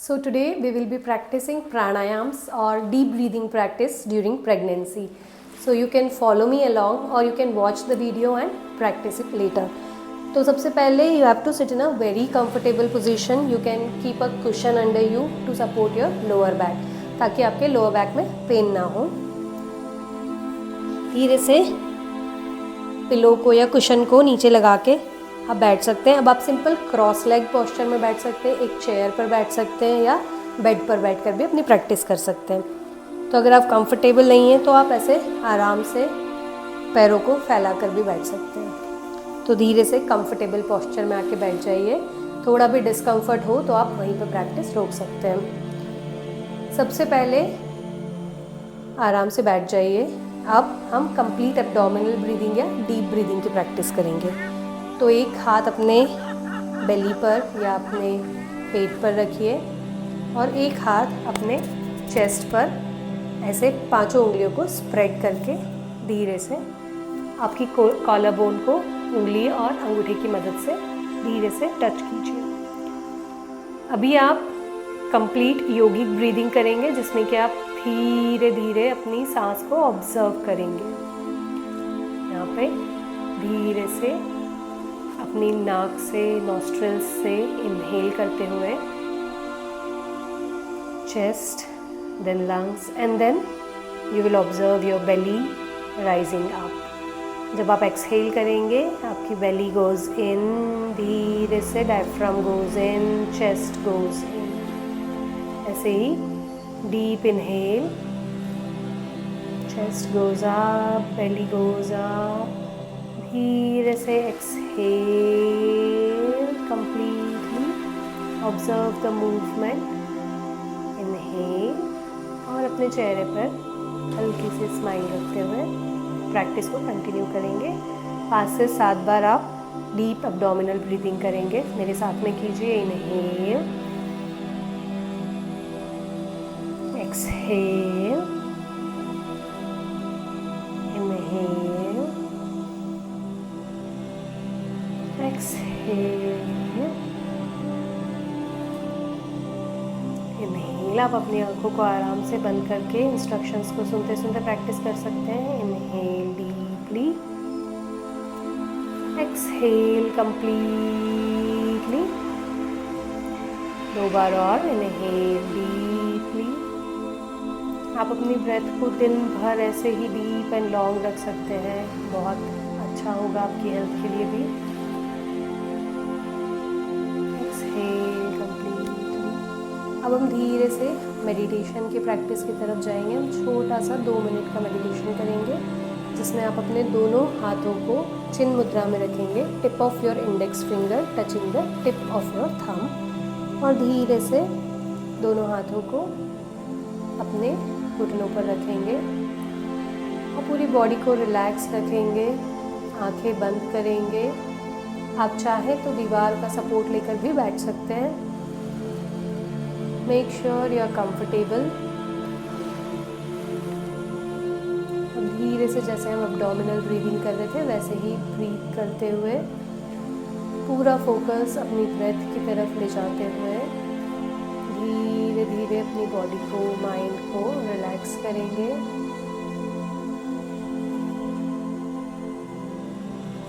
So today we will be practicing pranayams or deep breathing practice during pregnancy. So you can follow me along or you can watch the video and practice it later. तो सबसे पहले you have to sit in a very comfortable position. You can keep a cushion under you to support your lower back ताकि आपके lower back में pen ना हो. धीरे से पिलो को या कुशन को नीचे लगा के आप बैठ सकते हैं. अब आप सिंपल क्रॉस लेग पोस्चर में बैठ सकते हैं, एक चेयर पर बैठ सकते हैं या बेड पर बैठकर भी अपनी प्रैक्टिस कर सकते हैं. तो अगर आप कंफर्टेबल नहीं हैं तो आप ऐसे आराम से पैरों को फैला कर भी बैठ सकते हैं. तो धीरे से कंफर्टेबल पोस्चर में आके बैठ जाइए. थोड़ा भी डिस्कम्फर्ट हो तो आप वहीं पर प्रैक्टिस रोक सकते हैं. सबसे पहले आराम से बैठ जाइए. अब हम कंप्लीट एब्डोमिनल ब्रीदिंग या डीप ब्रीदिंग की प्रैक्टिस करेंगे. तो एक हाथ अपने बेली पर या अपने पेट पर रखिए और एक हाथ अपने चेस्ट पर ऐसे पांचों उंगलियों को स्प्रेड करके धीरे से आपकी कॉलर बोन को उंगली और अंगूठे की मदद से धीरे से टच कीजिए. अभी आप कंप्लीट योगिक ब्रीदिंग करेंगे जिसमें कि आप धीरे धीरे अपनी सांस को ऑब्जर्व करेंगे. यहाँ पे धीरे से अपनी नाक से नॉस्ट्रिल्स से इनहेल करते हुए chest, then lungs and then you will observe your belly rising up. जब आप एक्सहेल करेंगे आपकी बेली गोज इन, धीरे से diaphragm goes in, chest goes in. ऐसे ही deep inhale, chest goes up, belly goes up. धीरे से exhale, completely observe the movement. Inhale और अपने चेहरे पर हल्की सी स्माइल रखते हुए प्रैक्टिस को कंटिन्यू करेंगे. 5 से 7 बार आप डीप एब्डोमिनल ब्रीदिंग करेंगे. मेरे साथ में कीजिए. Inhale, exhale, inhale, exhale, inhale. आप अपनी आंखों को आराम से बंद करके इंस्ट्रक्शंस को सुनते सुनते प्रैक्टिस कर सकते हैं. Inhale deeply, exhale completely. 2 बार और. Inhale deeply. आप अपनी ब्रेथ को दिन भर ऐसे ही डीप एंड लॉन्ग रख सकते हैं. बहुत अच्छा होगा आपकी हेल्थ के लिए भी. अब हम धीरे से मेडिटेशन की प्रैक्टिस की तरफ जाएंगे. हम छोटा सा 2 मिनट का मेडिटेशन करेंगे जिसमें आप अपने दोनों हाथों को चिन मुद्रा में रखेंगे. Tip of your index finger touching the tip of your thumb. और धीरे से दोनों हाथों को अपने घुटनों पर रखेंगे और पूरी बॉडी को रिलैक्स रखेंगे. आंखें बंद करेंगे. आप चाहें तो दीवार का सपोर्ट लेकर भी बैठ सकते हैं. Make sure you are comfortable. अब धीरे से जैसे हम एब्डोमिनल ब्रीदिंग कर रहे थे वैसे ही ब्रीथ करते हुए पूरा फोकस अपनी ब्रेथ की तरफ ले जाते हुए धीरे धीरे अपनी बॉडी को, माइंड को रिलैक्स करेंगे.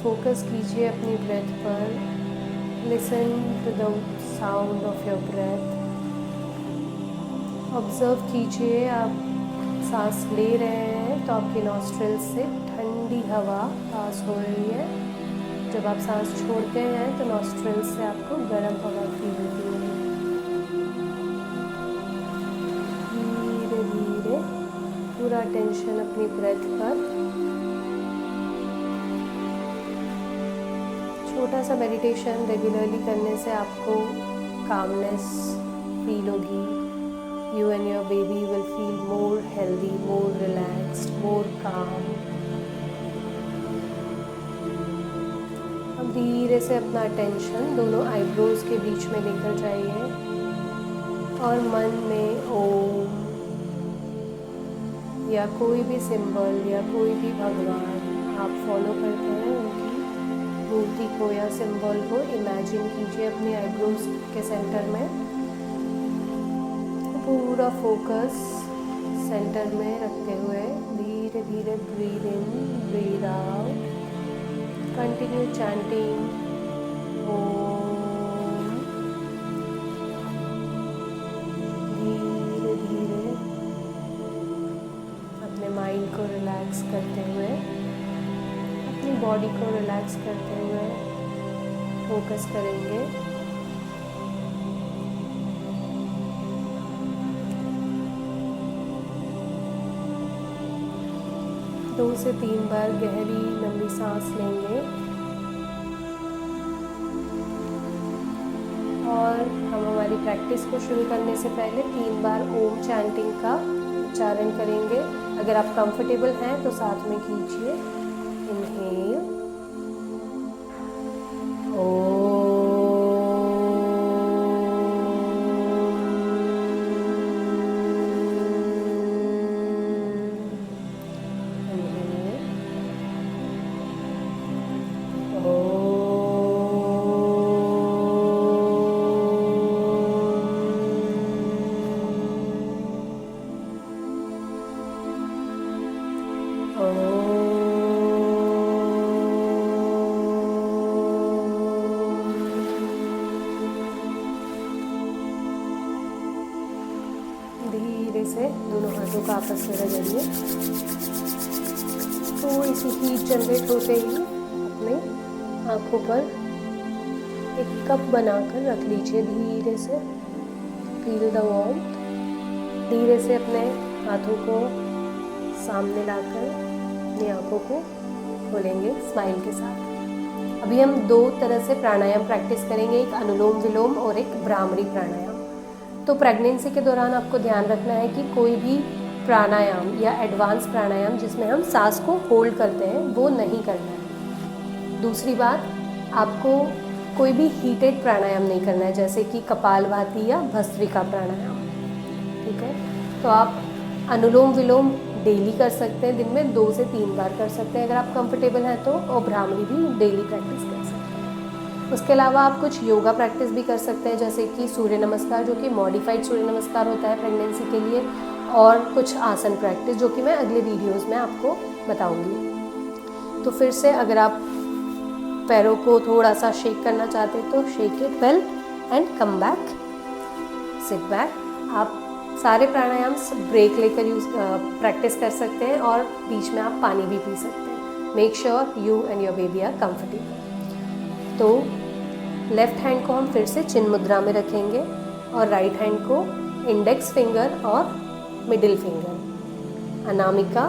फोकस कीजिए अपनी ब्रेथ पर. Listen to the sound of your breath. Observe कीजिए. आप सांस ले रहे हैं तो आपकी नॉस्ट्रिल्स से ठंडी हवा पास हो रही है. जब आप सांस छोड़ते हैं तो नॉस्ट्रिल्स से आपको गर्म हवा फील होती है. धीरे धीरे पूरा टेंशन अपनी ब्रेथ पर. छोटा सा मेडिटेशन रेगुलरली करने से आपको कामनेस फील होगी. You and your baby will feel more healthy, more relaxed, more calm. अब धीरे से अपना अटेंशन दोनों आईब्रोज के बीच में लेकर जाइए और मन में ओम या कोई भी सिंबल या कोई भी भगवान आप फॉलो करते हैं उनकी मूर्ति को या सिंबल को इमेजिन कीजिए अपने आईब्रोज के सेंटर में. पूरा फोकस सेंटर में रखते हुए धीरे धीरे breathe in breathe out, continue chanting Om. धीरे धीरे अपने माइंड को रिलैक्स करते हुए, अपनी बॉडी को रिलैक्स करते हुए फोकस करेंगे। 2 से 3 बार गहरी लंबी सांस लेंगे और हम हमारी प्रैक्टिस को शुरू करने से पहले 3 बार ओम चैंटिंग का उच्चारण करेंगे। अगर आप कंफर्टेबल हैं तो साथ में कीजिए। इनहेल ओम, धीरे से दोनों हाथों को आपस में रगड़िए। थोड़ी सी हीट जनरेट होते ही अपने आँखों पर एक कप बनाकर रख लीजिए। धीरे से फील द वार्मथ। धीरे से अपने हाथों को सामने लाकर अपनी आँखों को खोलेंगे स्माइल के साथ। अभी हम 2 तरह से प्राणायाम प्रैक्टिस करेंगे, एक अनुलोम विलोम और एक भ्रामरी प्राणायाम। तो प्रेगनेंसी के दौरान आपको ध्यान रखना है कि कोई भी प्राणायाम या एडवांस प्राणायाम जिसमें हम सांस को होल्ड करते हैं वो नहीं करना है। दूसरी बात, आपको कोई भी हीटेड प्राणायाम नहीं करना है, जैसे कि कपालभाति या भस्त्रिका प्राणायाम। ठीक है, तो आप अनुलोम विलोम डेली कर सकते हैं, दिन में 2 से 3 बार कर सकते हैं अगर आप कंफर्टेबल हैं तो, और भ्रामरी भी डेली प्रैक्टिस कर सकते हैं। उसके अलावा आप कुछ योगा प्रैक्टिस भी कर सकते हैं, जैसे कि सूर्य नमस्कार, जो कि मॉडिफाइड सूर्य नमस्कार होता है प्रेगनेंसी के लिए, और कुछ आसन प्रैक्टिस जो कि मैं अगले वीडियोस में आपको बताऊंगी। तो फिर से अगर आप पैरों को थोड़ा सा शेक करना चाहते हैं तो shake it well and come back, sit back. आप सारे प्राणायाम ब्रेक लेकर प्रैक्टिस कर सकते हैं और बीच में आप पानी भी पी सकते हैं। Make sure you and your baby are comfortable. तो लेफ्ट हैंड को हम फिर से चिन्ह मुद्रा में रखेंगे और राइट हैंड को इंडेक्स फिंगर और मिडिल फिंगर, अनामिका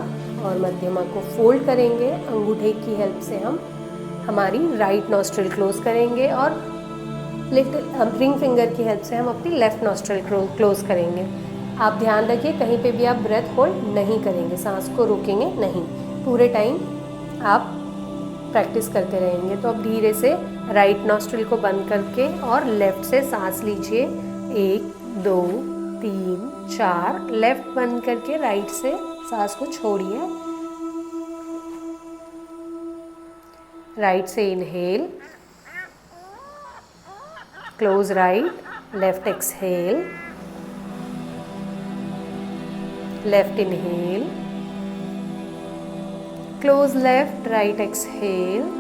और मध्यमा को फोल्ड करेंगे। अंगूठे की हेल्प से हम हमारी राइट नॉस्ट्रिल क्लोज करेंगे और रिंग फिंगर की हेल्प से हम अपनी लेफ्ट नॉस्ट्रिल क्लोज करेंगे। आप ध्यान रखिए कहीं पे भी आप ब्रेथ होल्ड नहीं करेंगे, सांस को रोकेंगे नहीं, पूरे टाइम आप प्रैक्टिस करते रहेंगे। तो अब धीरे से राइट नॉस्ट्रिल को बंद करके और लेफ्ट से सांस लीजिए। 1 2 3 4, लेफ्ट बंद करके राइट से सांस को छोड़िए। राइट से inhale, close right, left exhale, left inhale, close left, right exhale,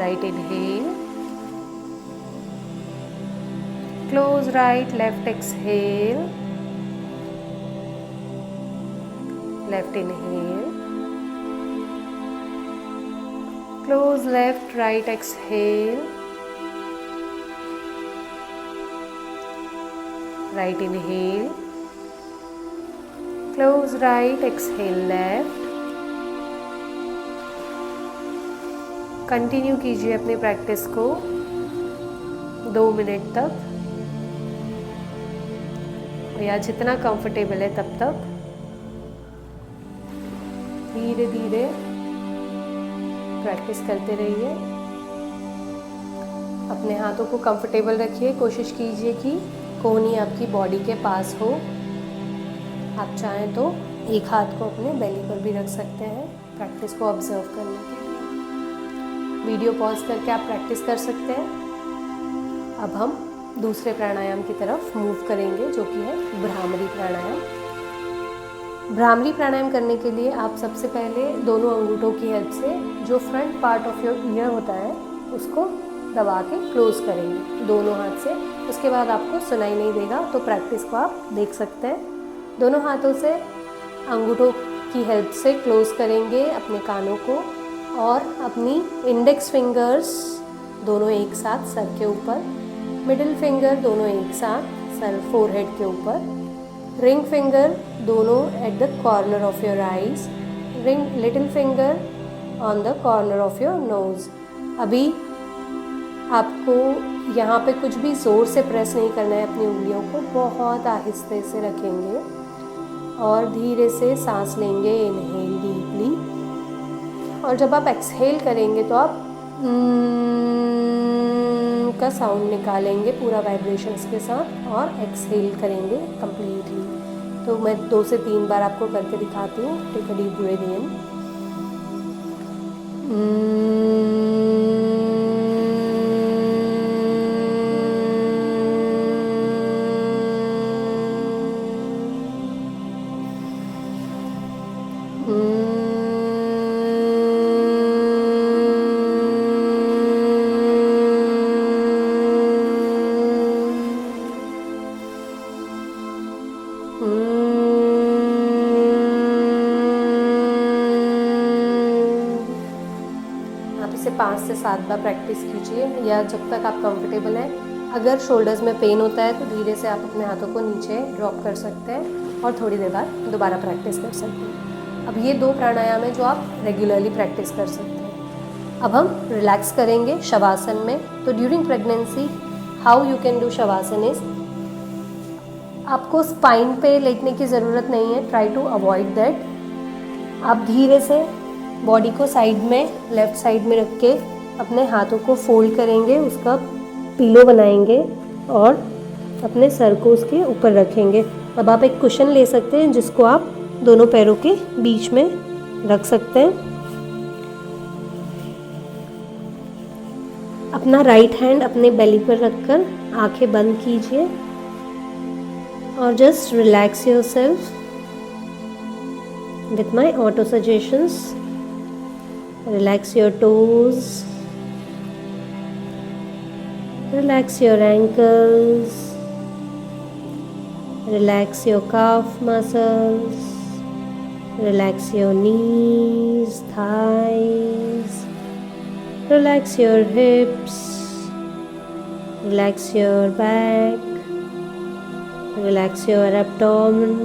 right inhale, close right, left exhale, left inhale, close left, right exhale, right inhale, close right, exhale left। Continue कीजिए अपनी practice को 2 minute तक, या जितना comfortable है तब तक। धीरे धीरे प्रैक्टिस करते रहिए। अपने हाथों को कंफर्टेबल रखिए, कोशिश कीजिए कि कोहनी आपकी बॉडी के पास हो। आप चाहें तो एक हाथ को अपने बेली पर भी रख सकते हैं प्रैक्टिस को ऑब्जर्व करने के लिए। वीडियो पॉज करके आप प्रैक्टिस कर सकते हैं। अब हम दूसरे प्राणायाम की तरफ मूव करेंगे, जो कि है भ्रामरी प्राणायाम। भ्रामरी प्राणायाम करने के लिए आप सबसे पहले दोनों अंगूठों की हेल्प से जो front part of your year होता है उसको दबा के क्लोज करेंगे दोनों हाथ से। उसके बाद आपको सुनाई नहीं देगा, तो प्रैक्टिस को आप देख सकते हैं। दोनों हाथों से अंगूठों की हेल्प से क्लोज करेंगे अपने कानों को, और अपनी इंडेक्स फिंगर्स दोनों एक साथ सर के ऊपर, मिडिल फिंगर दोनों एक साथ सर फोरहेड के ऊपर, रिंग फिंगर दोनों at the corner of your eyes, ring little finger on the corner of your nose. अभी आपको यहाँ पे कुछ भी ज़ोर से प्रेस नहीं करना है, अपनी उंगलियों को बहुत आहिस्ते से रखेंगे और धीरे से सांस लेंगे, इनहेल डीपली। और जब आप एक्सहेल करेंगे तो आप का साउंड निकालेंगे पूरा वाइब्रेशंस के साथ, और एक्सहेल करेंगे कंप्लीटली। तो मैं 2 से 3 बार आपको करके दिखाती हूँ। टेक अ डीप ब्रीथ इन, आप इसे 5 से 7 बार प्रैक्टिस कीजिए, या जब तक आप कंफर्टेबल हैं। अगर शोल्डर्स में पेन होता है तो धीरे से आप अपने हाथों को नीचे ड्रॉप कर सकते हैं और थोड़ी देर बाद दोबारा प्रैक्टिस कर सकते हैं। अब ये 2 प्राणायाम है जो आप रेगुलरली प्रैक्टिस कर सकते हैं। अब हम रिलैक्स करेंगे शवासन में। तो during pregnancy how you can do shavasana is, आपको स्पाइन पे लेटने की ज़रूरत नहीं है, ट्राई टू अवॉइड दैट। आप धीरे से बॉडी को साइड में, लेफ़्ट साइड में रख के अपने हाथों को फोल्ड करेंगे, उसका पिलो बनाएंगे और अपने सर को उसके ऊपर रखेंगे। अब आप एक कुशन ले सकते हैं जिसको आप दोनों पैरों के बीच में रख सकते हैं। अपना राइट हैंड अपने बेली पर रखकर आंखें बंद कीजिए और just relax yourself with my auto suggestions. Relax your toes, relax your ankles, relax your calf muscles, relax your knees, thighs, relax your hips, relax your back, relax your abdomen,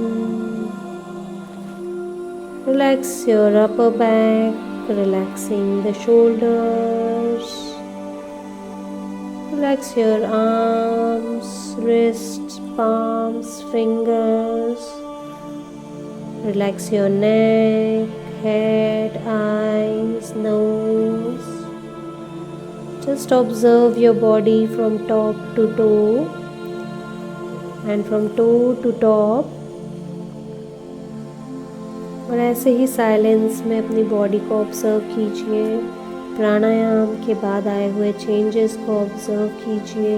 relax your upper back, relaxing the shoulders, relax your arms, wrists, palms, fingers, relax your neck, head, eyes, nose. Just observe your body from top to toe and from toe to top, और ऐसे ही silence में अपनी body को observe कीजिए। प्राणायाम के बाद आए हुए चेंजेस को ऑब्जर्व कीजिए।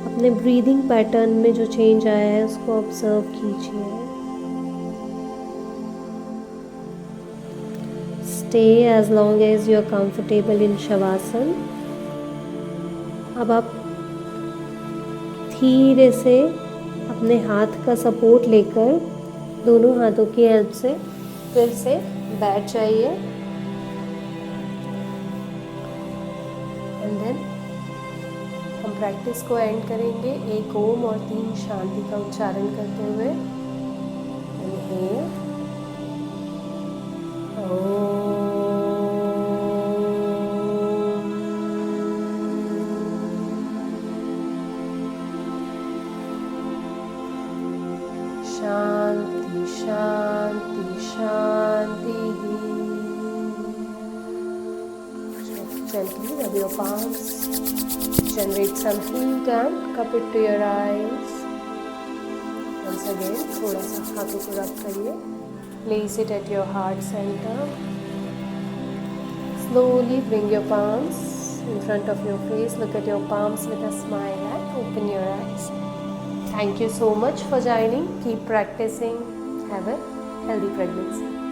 अपने ब्रीदिंग पैटर्न में जो चेंज आया है उसको ऑब्जर्व कीजिए। Stay as long as you are comfortable in shavasana. अब आप धीरे से अपने हाथ का सपोर्ट लेकर दोनों हाथों की हेल्प से फिर से बैठ जाइए, एंड देन हम प्रैक्टिस को एंड करेंगे एक ओम और 3 शांति का उच्चारण करते हुए। Inhale, Shanti Shanti Shanti. Gently rub your palms, generate some heat and cup it to your eyes. Once again, थोड़ा सा हाथों को रब करिए, place it at your heart center. Slowly bring your palms in front of your face. Look at your palms with a smile. open your eyes. Thank you so much for joining. Keep practicing. Have a healthy pregnancy.